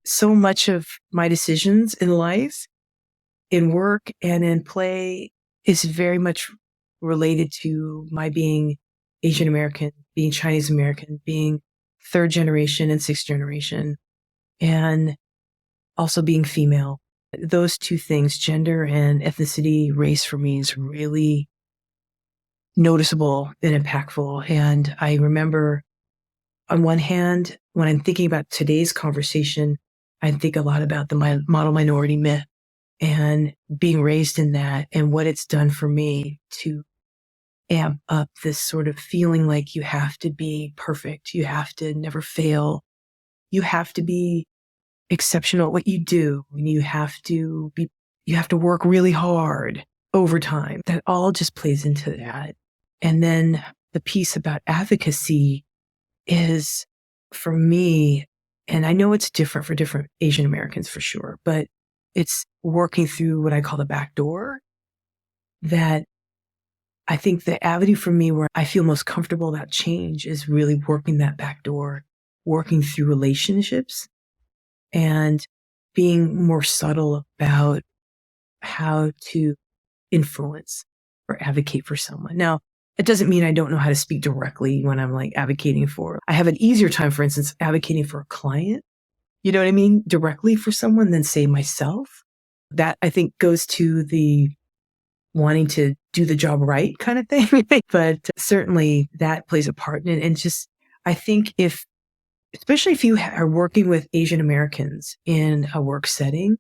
so much of my decisions in life, in work and in play is very much related to my being Asian American, being Chinese American, being third generation and sixth generation, and also being female. Those two things, gender and ethnicity, race for me is really noticeable and impactful. And I remember on one hand, when I'm thinking about today's conversation, I think a lot about the model minority myth and being raised in that and what it's done for me to amp up this sort of feeling like you have to be perfect. You have to never fail. You have to be exceptional at what you do. And you have to work really hard over time. That all just plays into that. And then the piece about advocacy is for me, and I know it's different for different Asian Americans for sure, but it's working through what I call the back door. That I think the avenue for me where I feel most comfortable about change is really working that back door, working through relationships and being more subtle about how to influence or advocate for someone. Now, it doesn't mean I don't know how to speak directly when I'm like advocating for. I have an easier time, for instance, advocating for a client, you know what I mean, directly for someone than say myself. That I think goes to the wanting to do the job right kind of thing. But certainly that plays a part in it. And just, I think especially if you are working with Asian Americans in a work setting,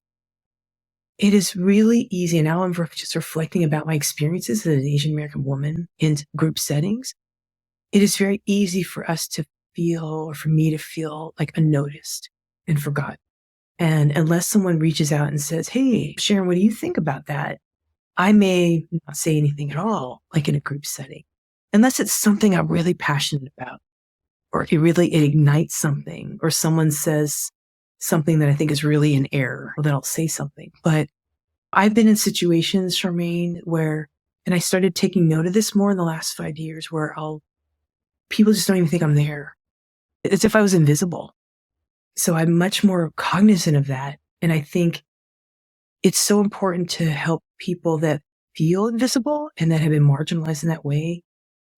it is really easy. And now I'm just reflecting about my experiences as an Asian American woman in group settings. It is very easy for us to feel, or for me to feel like unnoticed and forgotten. And unless someone reaches out and says, "Hey, Sharon, what do you think about that?" I may not say anything at all, like in a group setting, unless it's something I'm really passionate about, or it ignites something, or someone says something that I think is really in error, well, then I'll say something. But I've been in situations, Charmaine, and I started taking note of this more in the last 5 years, where people just don't even think I'm there. It's if I was invisible. So I'm much more cognizant of that. And I think it's so important to help people that feel invisible and that have been marginalized in that way,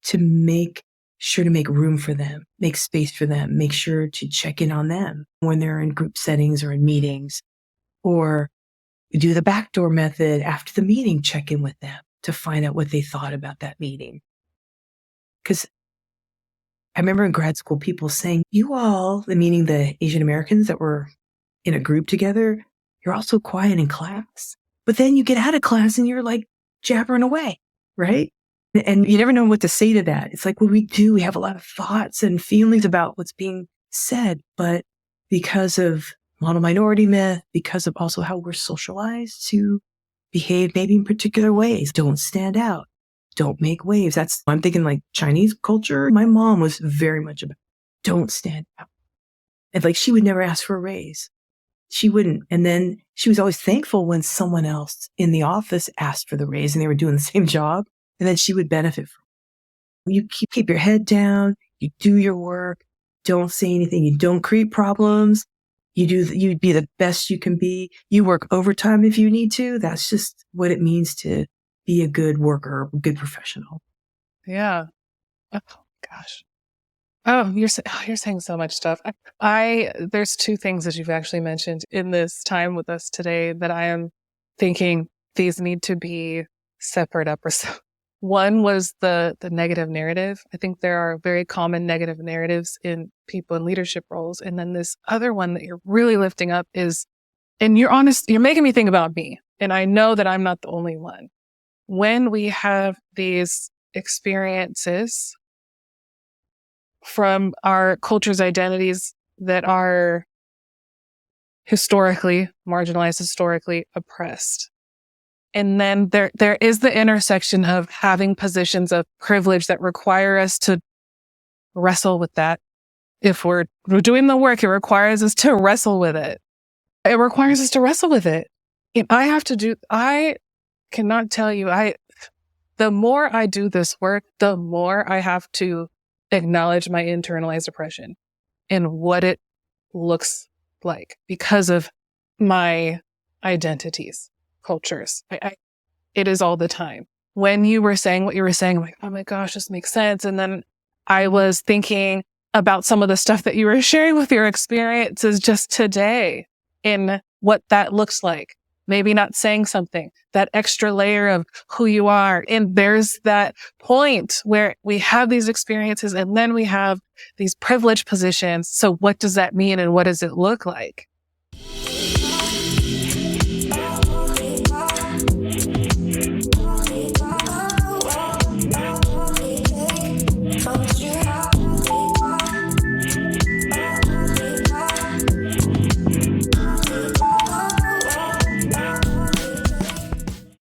to make sure to make room for them, make space for them, make sure to check in on them when they're in group settings or in meetings, or do the backdoor method after the meeting, check in with them to find out what they thought about that meeting. Because I remember in grad school, people saying, you all, meaning the Asian Americans that were in a group together, you're all so quiet in class. But then you get out of class and you're like jabbering away, right? And you never know what to say to that. It's like, well, we have a lot of thoughts and feelings about what's being said, but because of model minority myth, because of also how we're socialized to behave maybe in particular ways, don't stand out, don't make waves. I'm thinking like Chinese culture. My mom was very much about don't stand out. And like, she would never ask for a raise. She wouldn't. And then she was always thankful when someone else in the office asked for the raise and they were doing the same job. And then she would benefit from it. You keep your head down. You do your work. Don't say anything. You don't create problems. You be the best you can be. You work overtime if you need to. That's just what it means to be a good worker, a good professional. Yeah. Oh, gosh. Oh, you're saying so much stuff. There's two things that you've actually mentioned in this time with us today that I am thinking these need to be separate up or so. One was the negative narrative. I think there are very common negative narratives in people in leadership roles. And then this other one that you're really lifting up is, and you're making me think about me. And I know that I'm not the only one. When we have these experiences from our culture's identities that are historically marginalized, historically oppressed. And then there is the intersection of having positions of privilege that require us to wrestle with that. If we're doing the work, it requires us to wrestle with it. It requires us to wrestle with it. And I cannot tell you, the more I do this work, the more I have to acknowledge my internalized oppression and what it looks like because of my identities, cultures. It is all the time. When you were saying what you were saying, I'm like, oh my gosh, this makes sense. And then I was thinking about some of the stuff that you were sharing with your experiences just today in what that looks like. Maybe not saying something, that extra layer of who you are. And there's that point where we have these experiences and then we have these privileged positions. So what does that mean and what does it look like?